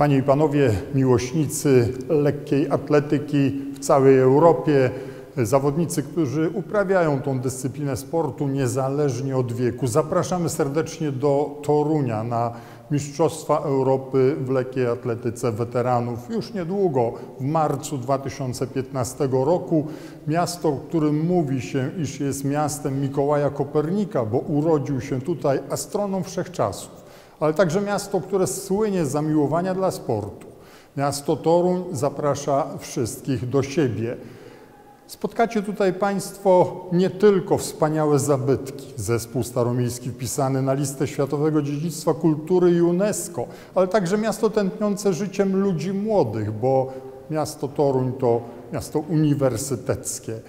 Panie i Panowie, miłośnicy lekkiej atletyki w całej Europie, zawodnicy, którzy uprawiają tą dyscyplinę sportu niezależnie od wieku. Zapraszamy serdecznie do Torunia na Mistrzostwa Europy w lekkiej atletyce weteranów. Już niedługo, w marcu 2015 roku, miasto, o którym mówi się, iż jest miastem Mikołaja Kopernika, bo urodził się tutaj astronom wszechczasów, ale także miasto, które słynie z zamiłowania dla sportu. Miasto Toruń zaprasza wszystkich do siebie. Spotkacie tutaj Państwo nie tylko wspaniałe zabytki, zespół staromiejski wpisany na listę Światowego Dziedzictwa Kultury UNESCO, ale także miasto tętniące życiem ludzi młodych, bo miasto Toruń to miasto uniwersyteckie.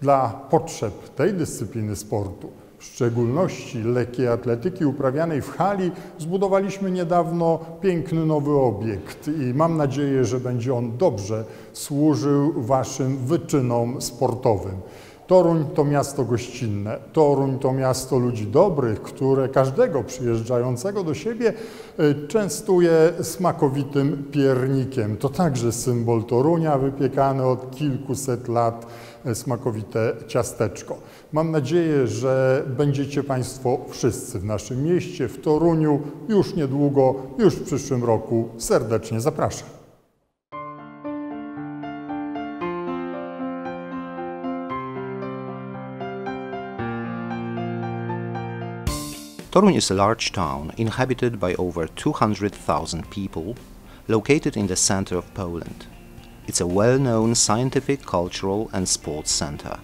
Dla potrzeb tej dyscypliny sportu, w szczególności lekkiej atletyki uprawianej w hali, zbudowaliśmy niedawno piękny nowy obiekt i mam nadzieję, że będzie on dobrze służył Waszym wyczynom sportowym. Toruń to miasto gościnne, Toruń to miasto ludzi dobrych, które każdego przyjeżdżającego do siebie częstuje smakowitym piernikiem. To także symbol Torunia, wypiekane od kilkuset lat smakowite ciasteczko. Mam nadzieję, że będziecie Państwo wszyscy w naszym mieście, w Toruniu już niedługo, już w przyszłym roku. Serdecznie zapraszam. Toruń is a large town inhabited by over 200,000 people, located in the center of Poland. It's a well-known scientific, cultural and sports center.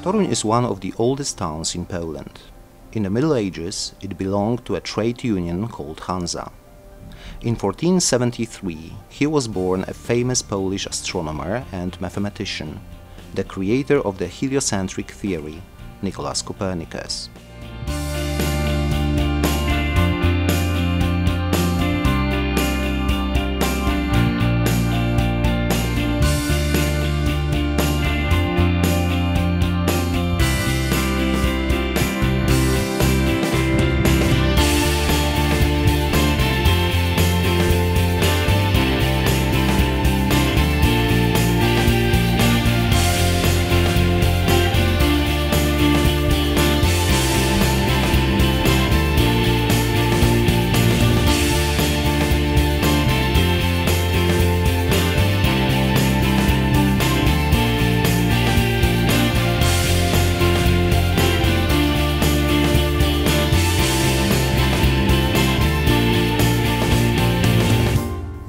Toruń is one of the oldest towns in Poland. In the Middle Ages, it belonged to a trade union called Hansa. In 1473, here was born a famous Polish astronomer and mathematician, the creator of the heliocentric theory, Nicolaus Copernicus.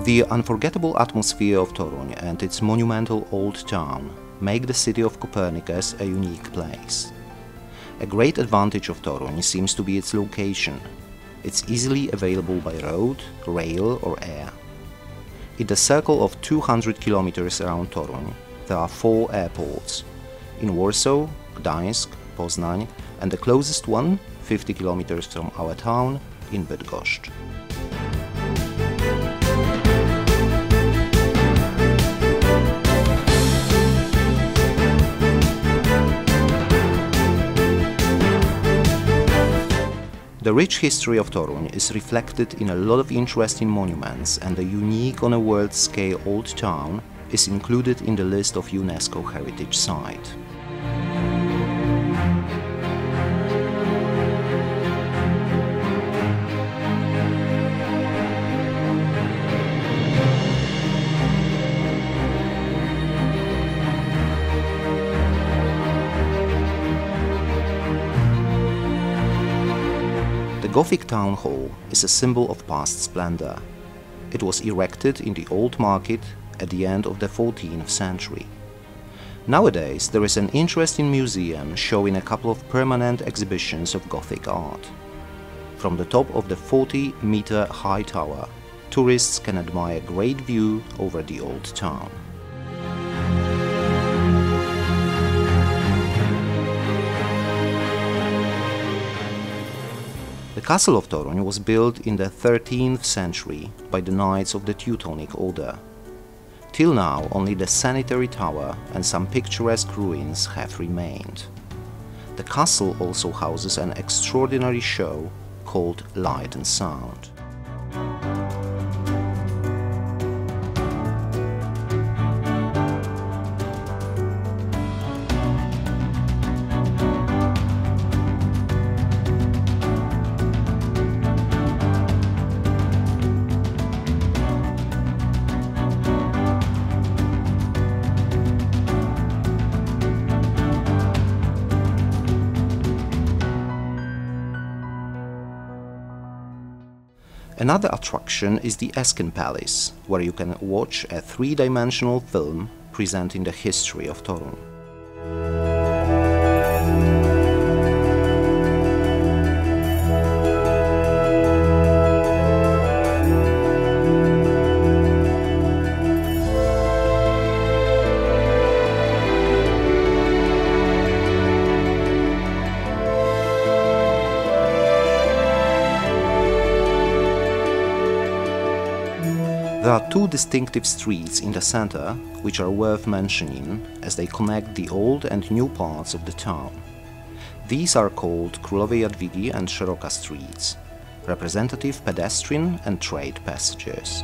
The unforgettable atmosphere of Toruń and its monumental old town make the city of Copernicus a unique place. A great advantage of Toruń seems to be its location. It's easily available by road, rail or air. In the circle of 200 kilometers around Toruń, there are 4 airports: in Warsaw, Gdańsk, Poznań, and the closest one, 50 kilometers from our town, in Bydgoszcz. The rich history of Toruń is reflected in a lot of interesting monuments, and the unique on a world scale old town is included in the list of UNESCO Heritage Site. The Gothic town hall is a symbol of past splendor. It was erected in the old market at the end of the 14th century. Nowadays, there is an interesting museum showing a couple of permanent exhibitions of Gothic art. From the top of the 40-meter high tower, tourists can admire a great view over the old town. The castle of Toruń was built in the 13th century by the Knights of the Teutonic Order. Till now, only the sanitary tower and some picturesque ruins have remained. The castle also houses an extraordinary show called Light and Sound. Another attraction is the Esken Palace, where you can watch a three-dimensional film presenting the history of Toruń. There are two distinctive streets in the center which are worth mentioning as they connect the old and new parts of the town. These are called Królowej Jadwigi and Szeroka streets, representative pedestrian and trade passages.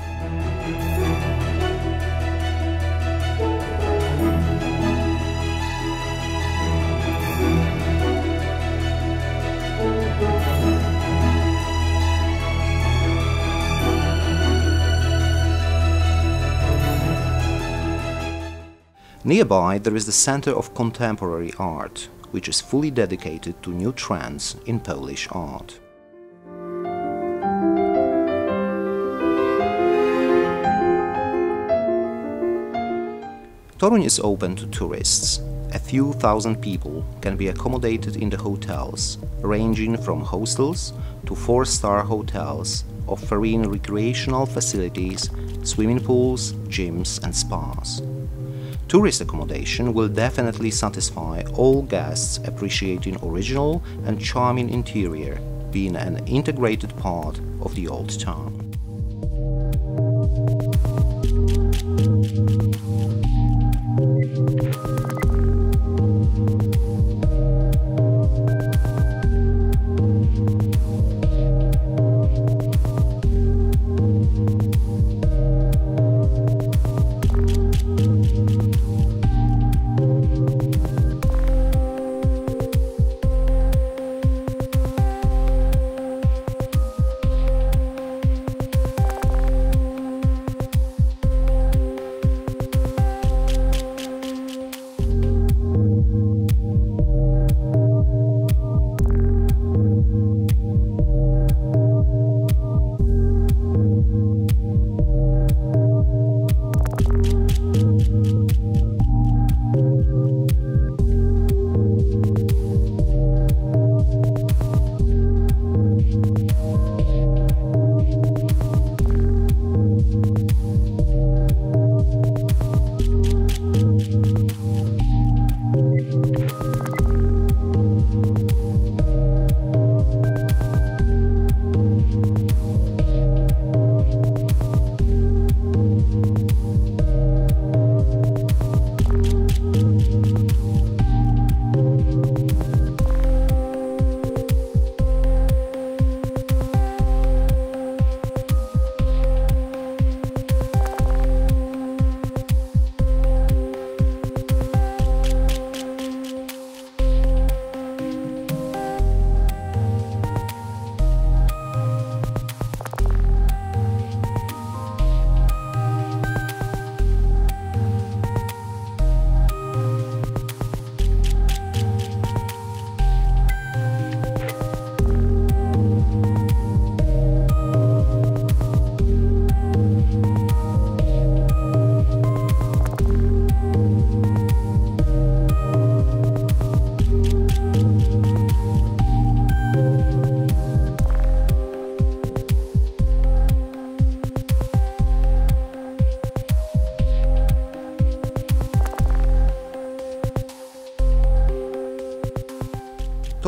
Nearby there is the Center of Contemporary Art, which is fully dedicated to new trends in Polish art. Toruń is open to tourists. A few thousand people can be accommodated in the hotels, ranging from hostels to four-star hotels, offering recreational facilities, swimming pools, gyms and spas. Tourist accommodation will definitely satisfy all guests appreciating original and charming interior, being an integrated part of the old town.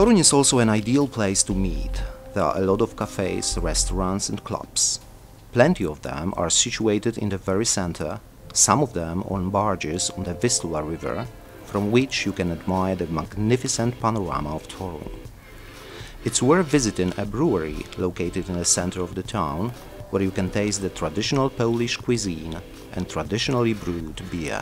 Toruń is also an ideal place to meet. There are a lot of cafes, restaurants and clubs. Plenty of them are situated in the very center, some of them on barges on the Vistula River, from which you can admire the magnificent panorama of Toruń. It's worth visiting a brewery located in the center of the town, where you can taste the traditional Polish cuisine and traditionally brewed beer.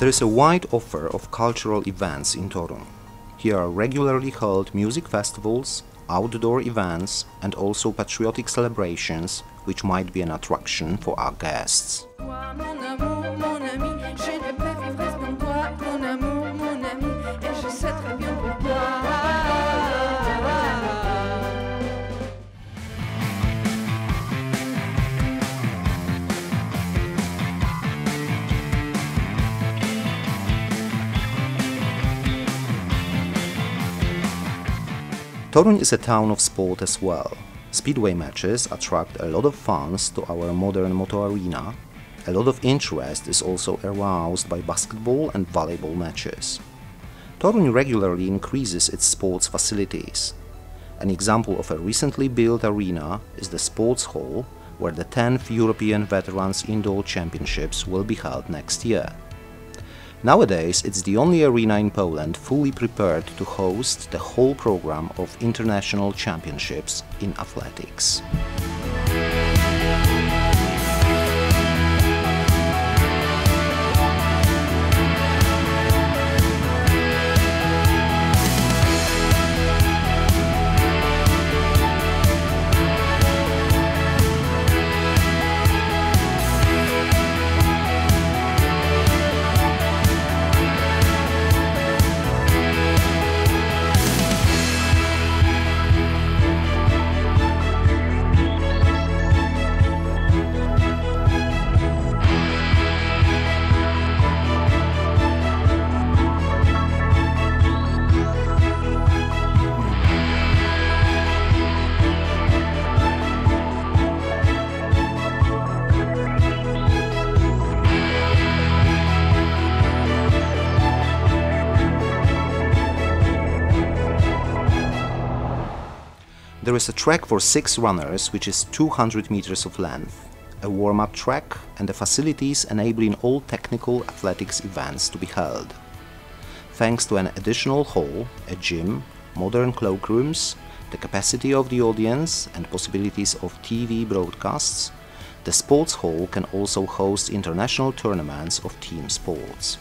There is a wide offer of cultural events in Toruń. Here are regularly held music festivals, outdoor events and also patriotic celebrations, which might be an attraction for our guests. Toruń is a town of sport as well. Speedway matches attract a lot of fans to our modern moto arena. A lot of interest is also aroused by basketball and volleyball matches. Toruń regularly increases its sports facilities. An example of a recently built arena is the Sports Hall, where the 10th European Veterans Indoor Championships will be held next year. Nowadays, it's the only arena in Poland fully prepared to host the whole program of international championships in athletics. There is a track for 6 runners which is 200 meters of length, a warm-up track and the facilities enabling all technical athletics events to be held. Thanks to an additional hall, a gym, modern cloakrooms, the capacity of the audience and possibilities of TV broadcasts, the sports hall can also host international tournaments of team sports.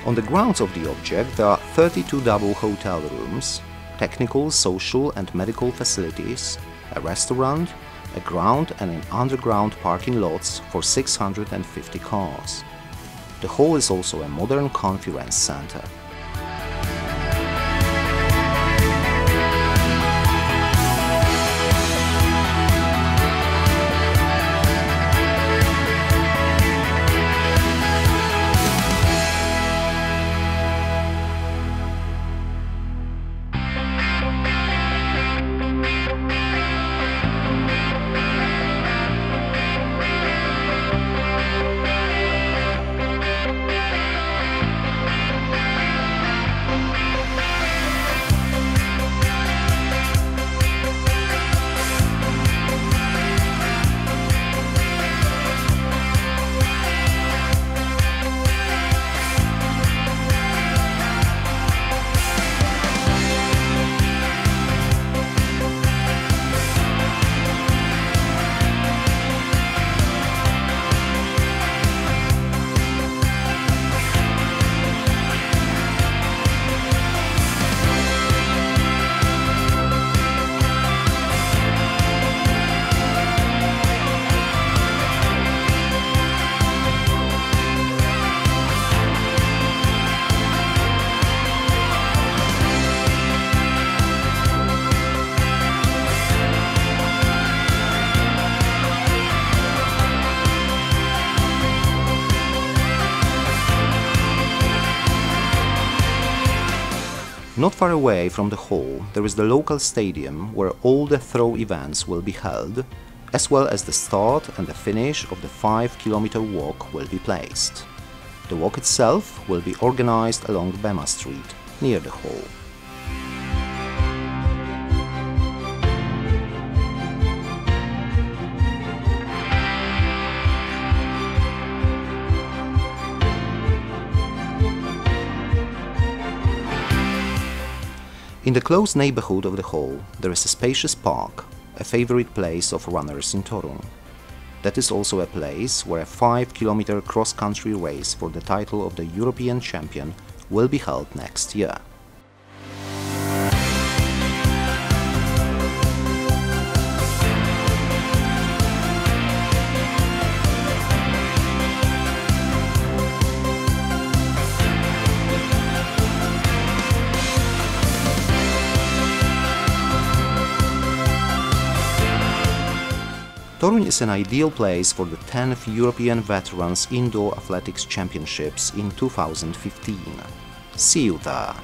On the grounds of the object there are 32 double hotel rooms, technical, social and medical facilities, a restaurant, a ground and an underground parking lots for 650 cars. The hall is also a modern conference center. Not far away from the hall there is the local stadium where all the throw events will be held, as well as the start and the finish of the 5-kilometer walk will be placed. The walk itself will be organized along Bema Street, near the hall. In the close neighborhood of the hall, there is a spacious park, a favorite place of runners in Toruń. That is also a place where a 5-kilometer cross-country race for the title of the European champion will be held next year. Toruń is an ideal place for the 10th European Veterans Indoor Athletics Championships in 2015. See you there!